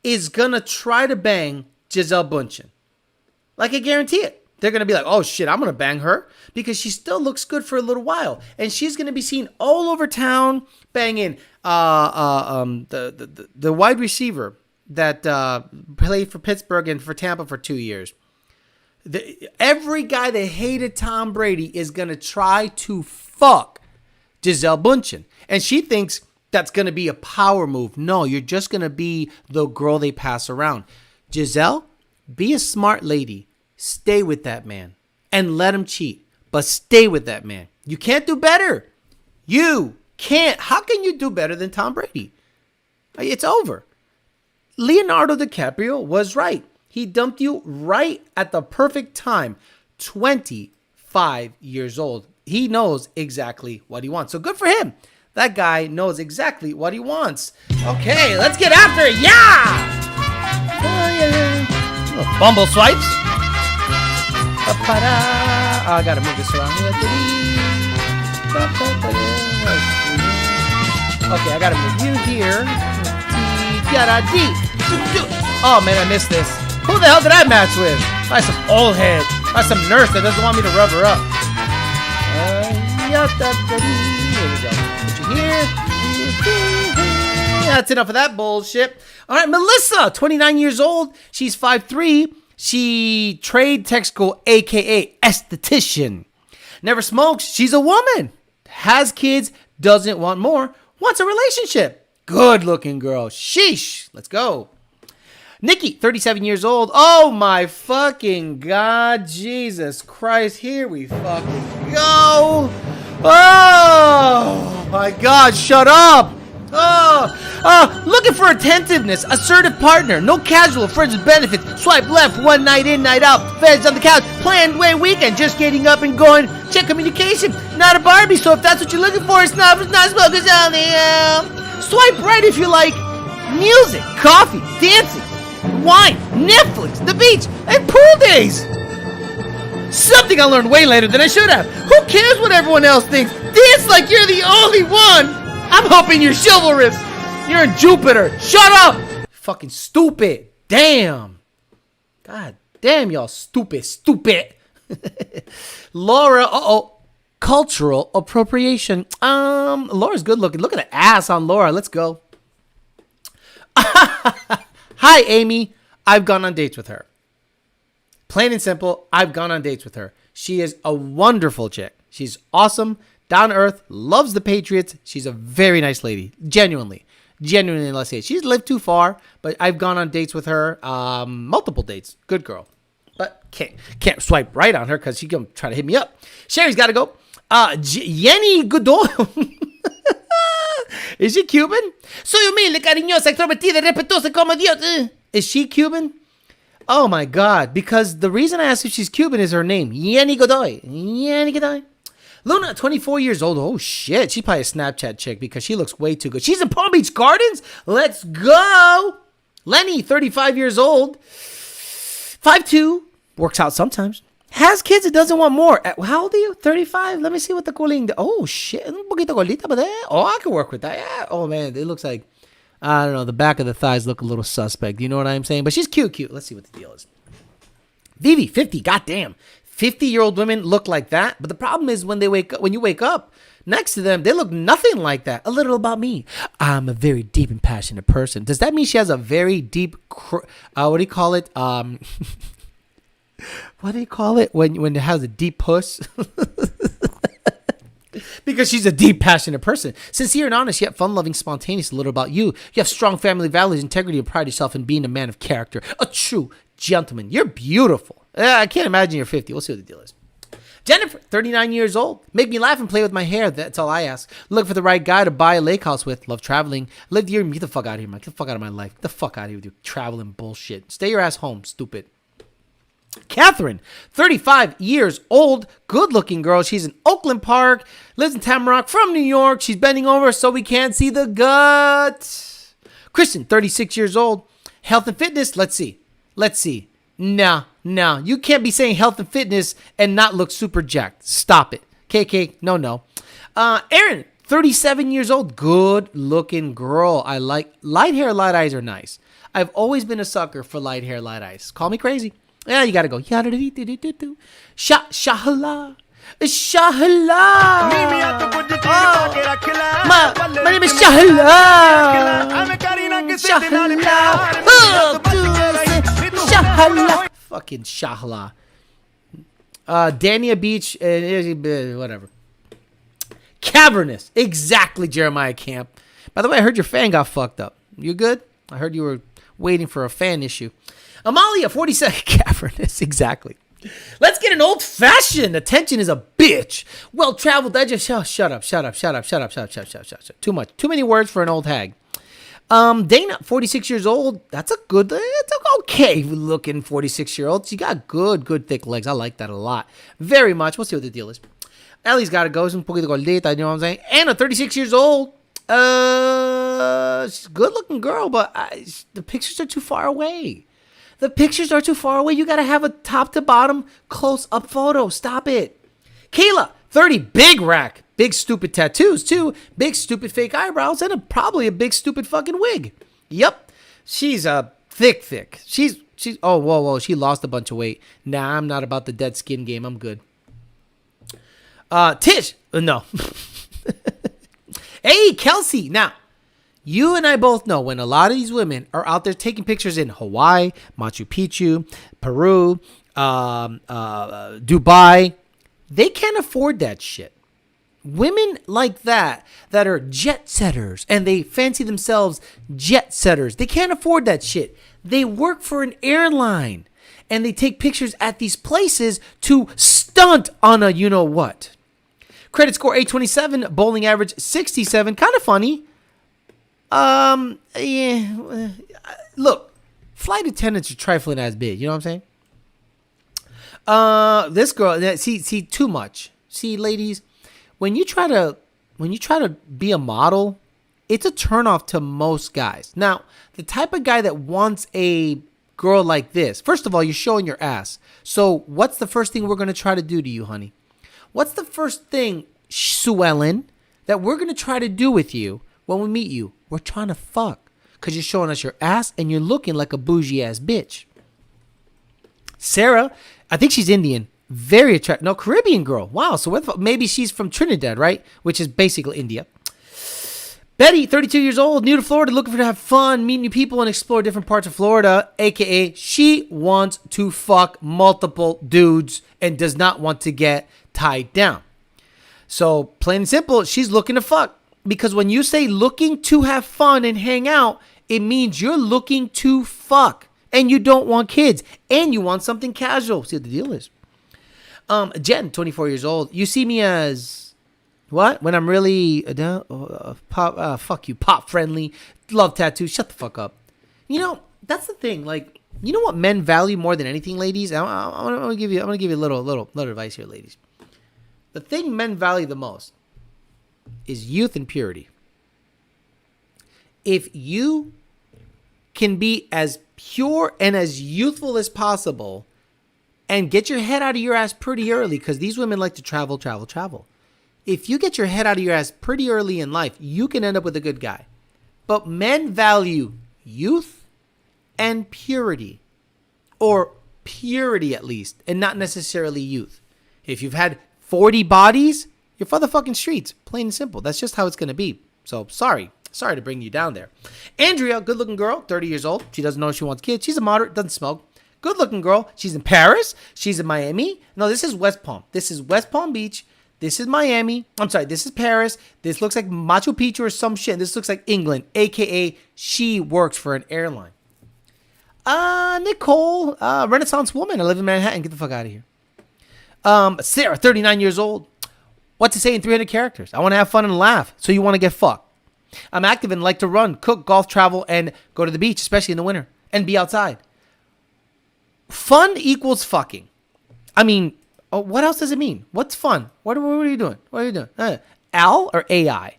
is going to try to bang Gisele Bündchen. Like I guarantee it. They're going to be like, oh shit, I'm going to bang her because she still looks good for a little while. And she's going to be seen all over town banging the wide receiver that played for Pittsburgh and for Tampa for 2 years. Every guy that hated Tom Brady is going to try to fuck Gisele Bündchen. And she thinks that's going to be a power move. No, you're just going to be the girl they pass around. Gisele, be a smart lady. Stay with that man and let him cheat. But stay with that man. You can't do better. You can't. How can you do better than Tom Brady? It's over. Leonardo DiCaprio was right. He dumped you right at the perfect time. 25 years old. He knows exactly what he wants. So good for him. That guy knows exactly what he wants. Okay, let's get after it. Yeah! Bumble swipes. I gotta move this around. Okay, I gotta move you here. Oh man, I missed this. Who the hell did I match with? By some old head. By some nurse that doesn't want me to rub her up. Here we go. Put you here. That's enough of that bullshit. All right, Melissa, 29 years old. She's 5'3". She trade tech school, aka esthetician. Never smokes. She's a woman. Has kids. Doesn't want more. Wants a relationship. Good looking girl. Sheesh. Let's go. Nikki, 37 years old. Oh my fucking God. Jesus Christ. Here we fucking go. Oh my God. Shut up. Looking for attentiveness, assertive partner, no casual, friends with benefits, swipe left, one night in, night out, feds on the couch, planned way weekend, just getting up and going, check communication, not a Barbie, so if that's what you're looking for, it's not smokers only. Swipe right if you like music, coffee, dancing, wine, Netflix, the beach, and pool days. Something I learned way later than I should have. Who cares what everyone else thinks? Dance like you're the only one. I'm hoping you're chivalrous. You're in Jupiter. Shut up. Fucking stupid. Damn. God damn, y'all stupid. Laura, cultural appropriation. Laura's good looking. Look at the ass on Laura. Let's go. Hi, Amy. I've gone on dates with her. Plain and simple, I've gone on dates with her. She is a wonderful chick. She's awesome, down to earth, loves the Patriots. She's a very nice lady. Genuinely, let's say. She's lived too far, but I've gone on dates with her. Multiple dates. Good girl. But can't swipe right on her because she's going to try to hit me up. Sherry's got to go. Yenny Godoy. Is she Cuban? Soy humilde, cariñosa, extrovertida, respetuosa como Dios. Is she Cuban? Oh my God. Because the reason I asked if she's Cuban is her name. Yenny Godoy. Luna, 24 years old. Oh shit. She's probably a Snapchat chick because she looks way too good. She's in Palm Beach Gardens. Let's go. Lenny, 35 years old. 5'2". Works out sometimes. Has kids and doesn't want more. How old are you? 35? Let me see what the cooling. Oh shit. Un poquito gordita, but oh, I can work with that. Yeah. Oh man, it looks like, I don't know, the back of the thighs look a little suspect. You know what I'm saying? But she's cute. Let's see what the deal is. Vivi, 50. Goddamn. 50-year-old women look like that. But the problem is when you wake up next to them, they look nothing like that. A little about me. I'm a very deep and passionate person. Does that mean she has a very deep, what do you call it? What do you call it when it has a deep puss? Because she's a deep, passionate person. Sincere and honest, yet fun-loving, spontaneous. A little about you. You have strong family values, integrity, and pride yourself in being a man of character. A true gentleman. You're beautiful. I can't imagine you're 50. We'll see what the deal is. Jennifer, 39 years old. Make me laugh and play with my hair. That's all I ask. Look for the right guy to buy a lake house with. Love traveling. Lived here. Get the fuck out of here, man. Get the fuck out of my life. Get the fuck out of here with your traveling bullshit. Stay your ass home, stupid. Catherine, 35 years old, good-looking girl. She's in Oakland Park, lives in Tamarack, from New York. She's bending over so we can't see the gut. Kristen, 36 years old, health and fitness. Let's see. No. You can't be saying health and fitness and not look super jacked. Stop it. KK, no. Erin, 37 years old, good-looking girl. I like light hair, light eyes are nice. I've always been a sucker for light hair, light eyes. Call me crazy. Yeah, you gotta go. Shahala. My name is Shahala. Shahala. Fucking Shahala. Dania Beach, whatever. Cavernous. Exactly, Jeremiah Camp. By the way, I heard your fan got fucked up. You good? I heard you were waiting for a fan issue. Amalia, 47. Cavernous, exactly. Let's get an old-fashioned. Attention is a bitch. Well-traveled. Shut up. Too much. Too many words for an old hag. Dana, 46 years old. It's okay looking 46-year-old. She got good thick legs. I like that a lot. Very much. We'll see what the deal is. Ellie's got to go. She's un poquito gordita, you know what I'm saying? Anna, 36 years old. She's a good-looking girl, but the pictures are too far away. You got to have a top-to-bottom close-up photo. Stop it. Kayla, 30, big rack. Big stupid tattoos, too. Big stupid fake eyebrows and probably a big stupid fucking wig. Yep. She's thick. She's oh, whoa. She lost a bunch of weight. Nah, I'm not about the dead skin game. I'm good. Tish. No. Hey, Kelsey. Now, You and I both know when a lot of these women are out there taking pictures in Hawaii, Machu Picchu, Peru, Dubai, they can't afford that shit. Women like that are jet setters and they fancy themselves jet setters. They can't afford that shit. They work for an airline and they take pictures at these places to stunt on a you know what. Credit score 827, bowling average 67. Kind of funny. Yeah. Look, flight attendants are trifling as big. You know what I'm saying? This girl, see, too much. See, ladies, when you try to be a model, it's a turnoff to most guys. Now, the type of guy that wants a girl like this, first of all, you're showing your ass. So, what's the first thing we're gonna try to do to you, honey? What's the first thing, Sue Ellen, that we're gonna try to do with you when we meet you? We're trying to fuck because you're showing us your ass and you're looking like a bougie ass bitch. Sarah, I think she's Indian. Very attractive. No, Caribbean girl. Wow. So maybe she's from Trinidad, right? Which is basically India. Betty, 32 years old, new to Florida, looking for to have fun, meet new people, and explore different parts of Florida. AKA, she wants to fuck multiple dudes and does not want to get tied down. So plain and simple, she's looking to fuck. Because when you say looking to have fun and hang out, it means you're looking to fuck and you don't want kids and you want something casual. See what the deal is. Jen, 24 years old. You see me as what? When I'm really fuck you, pop friendly, love tattoos. Shut the fuck up. You know, that's the thing. Like, you know what men value more than anything, ladies? I'm gonna give you a little advice here, ladies. The thing men value the most is youth and purity. If you can be as pure and as youthful as possible and get your head out of your ass pretty early, because these women like to travel. If you get your head out of your ass pretty early in life, you can end up with a good guy. But men value youth and purity, or purity at least, and not necessarily youth. If you've had 40 bodies, you're for the fucking streets. Plain and simple. That's just how it's going to be. So, sorry to bring you down there. Andrea, good-looking girl, 30 years old. She doesn't know if she wants kids. She's a moderate, doesn't smoke. Good-looking girl. She's in Paris. She's in Miami. No, this is West Palm. This is West Palm Beach. This is Miami. I'm sorry, this is Paris. This looks like Machu Picchu or some shit. This looks like England, a.k.a. she works for an airline. Nicole, Renaissance woman. I live in Manhattan. Get the fuck out of here. Sarah, 39 years old. What to say in 300 characters? I want to have fun and laugh, so you want to get fucked. I'm active and like to run, cook, golf, travel, and go to the beach, especially in the winter, and be outside. Fun equals fucking. I mean, what else does it mean? What's fun? What are you doing? What are you doing? Al or AI?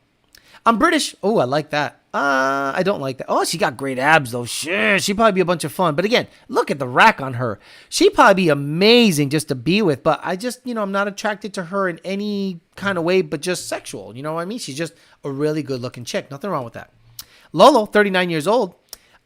I'm British. Oh, I like that. I don't like that. Oh, she got great abs though. Shit, she'd probably be a bunch of fun. But again, look at the rack on her. She'd probably be amazing just to be with. But I just, I'm not attracted to her in any kind of way, but just sexual. You know what I mean? She's just a really good looking chick. Nothing wrong with that. Lolo, 39 years old.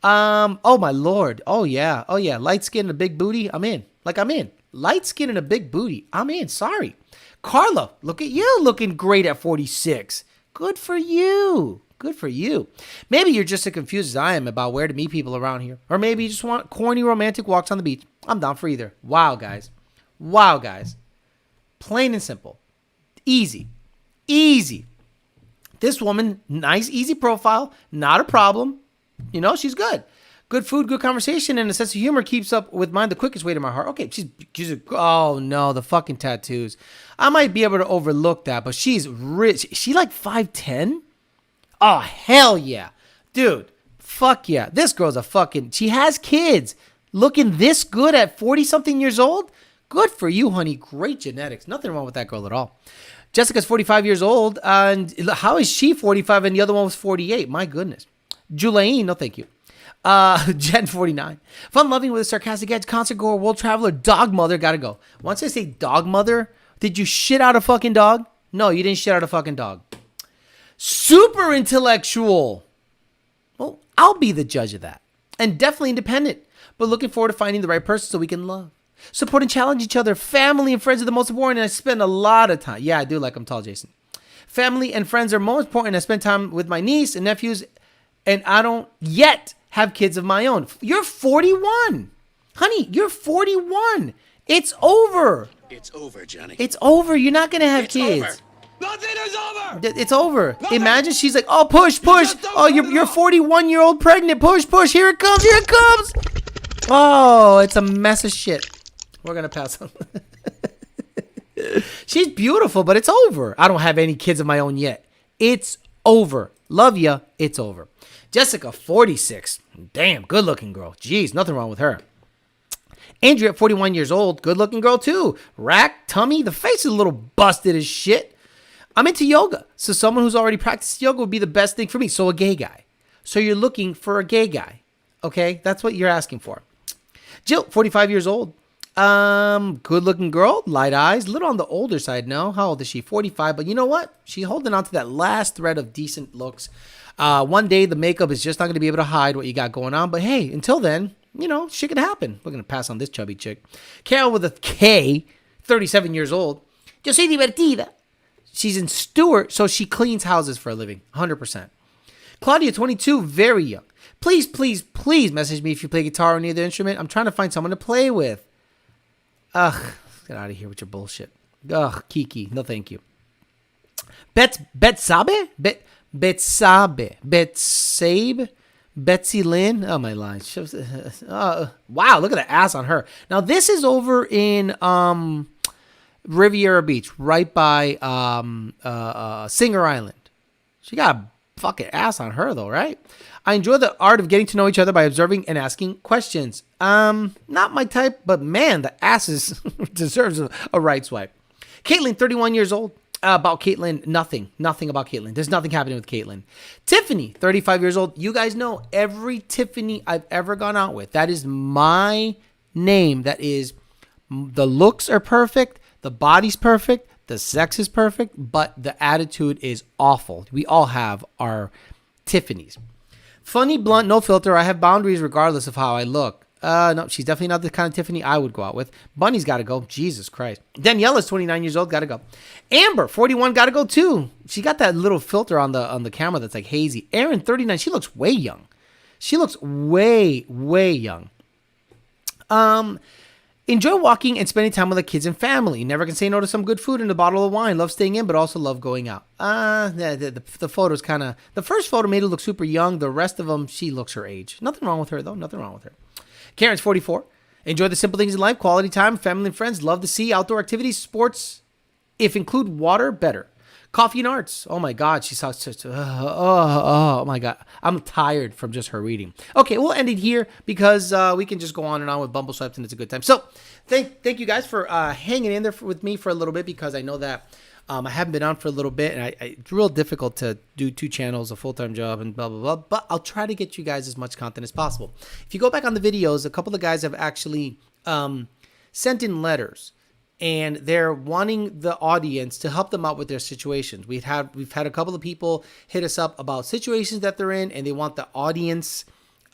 Oh my Lord. Oh yeah. Light skin and a big booty. I'm in. I'm in. Light skin and a big booty. I'm in. Sorry. Carla, look at you looking great at 46. Good for you. Good for you. Maybe you're just as confused as I am about where to meet people around here. Or maybe you just want corny romantic walks on the beach. I'm down for either. Wow, guys. Plain and simple. Easy. This woman, nice, easy profile. Not a problem. She's good. Good food, good conversation, and a sense of humor keeps up with mine the quickest way to my heart. Okay, oh no, the fucking tattoos. I might be able to overlook that, but she's rich. She like 5'10"? Oh, hell yeah. Dude, fuck yeah. This girl's she has kids. Looking this good at 40-something years old? Good for you, honey. Great genetics. Nothing wrong with that girl at all. Jessica's 45 years old, and how is she 45 and the other one was 48? My goodness. Julaine, no thank you. Jen, 49. Fun loving with a sarcastic edge, concert goer, world traveler, dog mother, gotta go. Once I say dog mother, did you shit out a fucking dog? No, you didn't shit out a fucking dog. Super intellectual. Well, I'll be the judge of that. And definitely independent, but looking forward to finding the right person so we can love. Support and challenge each other. Family and friends are the most important, and I spend a lot of time. Yeah, I do like I'm tall, Jason. Family and friends are most important. I spend time with my niece and nephews and I don't yet have kids of my own. You're 41. Honey, you're 41. It's over. It's over, Johnny. It's over. You're not going to have It's kids. over. Nothing is over. It's over. Nothing. Imagine she's like, oh, push. Oh, you're 41-year-old pregnant. Push. Here it comes. Oh, it's a mess of shit. We're going to pass on. She's beautiful, but it's over. I don't have any kids of my own yet. It's over. Love ya. It's over. Jessica, 46. Damn, good looking girl. Jeez, nothing wrong with her. Andrea, at 41 years old. Good looking girl too. Rack, tummy. The face is a little busted as shit. I'm into yoga. So someone who's already practiced yoga would be the best thing for me. So a gay guy. So you're looking for a gay guy. Okay? That's what you're asking for. Jill, 45 years old. Good looking girl, light eyes, a little on the older side now. How old is she? 45. But you know what? She's holding on to that last thread of decent looks. One day the makeup is just not going to be able to hide what you got going on. But hey, until then, you know, shit can happen. We're going to pass on this chubby chick. Carol with a K, 37 years old. Yo soy divertida. She's in Stewart, so she cleans houses for a living. 100%. Claudia, 22, very young. Please message me if you play guitar or any other instrument. I'm trying to find someone to play with. Ugh, get out of here with your bullshit. Ugh, Kiki, no thank you. Betsabe? Betsy Lynn? Oh, my line. Wow, look at the ass on her. Now, this is over in Riviera Beach, right by Singer Island. She got a fucking ass on her, though, right? I enjoy the art of getting to know each other by observing and asking questions. Not my type, but man, the ass deserves a right swipe. Caitlin, 31 years old. About Caitlin, nothing about Caitlin. There's nothing happening with Caitlin. Tiffany, 35 years old. You guys know every Tiffany I've ever gone out with. That is my name. That is, the looks are perfect. The body's perfect. The sex is perfect. But the attitude is awful. We all have our Tiffany's. Funny, blunt, no filter. I have boundaries regardless of how I look. No, she's definitely not the kind of Tiffany I would go out with. Bunny's got to go. Jesus Christ. Daniela's 29 years old. Got to go. Amber, 41. Got to go too. She got that little filter on the camera that's like hazy. Erin, 39. She looks way young. She looks way young. Enjoy walking and spending time with the kids and family. Never can say no to some good food and a bottle of wine. Love staying in, but also love going out. The photo's kind of... The first photo made her look super young. The rest of them, she looks her age. Nothing wrong with her, though. Nothing wrong with her. Karen's 44. Enjoy the simple things in life. Quality time, family and friends. Love the sea, outdoor activities, sports. If include water, better. Coffee and arts. Oh, my God. She saw such... oh, my God. I'm tired from just her reading. Okay, we'll end it here because we can just go on and on with Bumble Swipes and it's a good time. So thank you guys for hanging in there with me for a little bit because I know that I haven't been on for a little bit and it's real difficult to do 2 channels, a full-time job and blah, blah, blah. But I'll try to get you guys as much content as possible. If you go back on the videos, a couple of guys have actually sent in letters. And they're wanting the audience to help them out with their situations. We've had a couple of people hit us up about situations that they're in, and they want the audience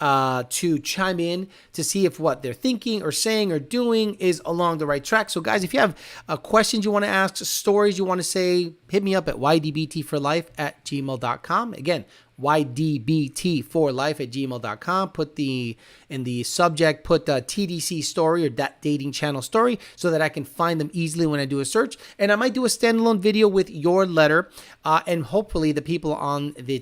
to chime in to see if what they're thinking or saying or doing is along the right track. So, guys, if you have questions you want to ask, stories you want to say, hit me up at ydbtforlife@gmail.com. Again, ydbt4life@gmail.com. Put in the subject, put the TDC story or that dating channel story so that I can find them easily when I do a search. And I might do a standalone video with your letter. And hopefully the people on the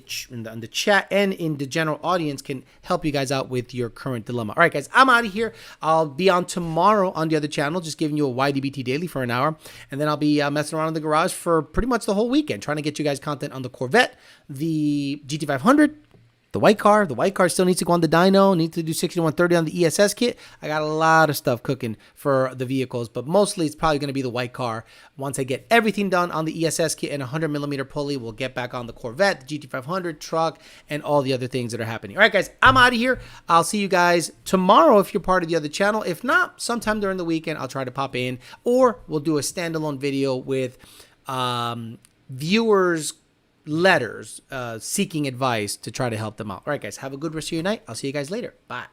chat and in the general audience can help you guys out with your current dilemma. All right, guys, I'm out of here. I'll be on tomorrow on the other channel, just giving you a YDBT daily for an hour. And then I'll be messing around in the garage for pretty much the whole weekend, trying to get you guys content on the Corvette, the GT500, the white car. The white car still needs to go on the dyno, needs to do 60 to 130 on the ESS kit. I got a lot of stuff cooking for the vehicles, but mostly it's probably going to be the white car. Once I get everything done on the ESS kit and 100mm pulley, we'll get back on the Corvette, the GT500, truck, and all the other things that are happening. All right, guys, I'm out of here. I'll see you guys tomorrow if you're part of the other channel. If not, sometime during the weekend, I'll try to pop in, or we'll do a standalone video with viewers' letters seeking advice to try to help them out. All right, guys, have a good rest of your night. I'll see you guys later. Bye.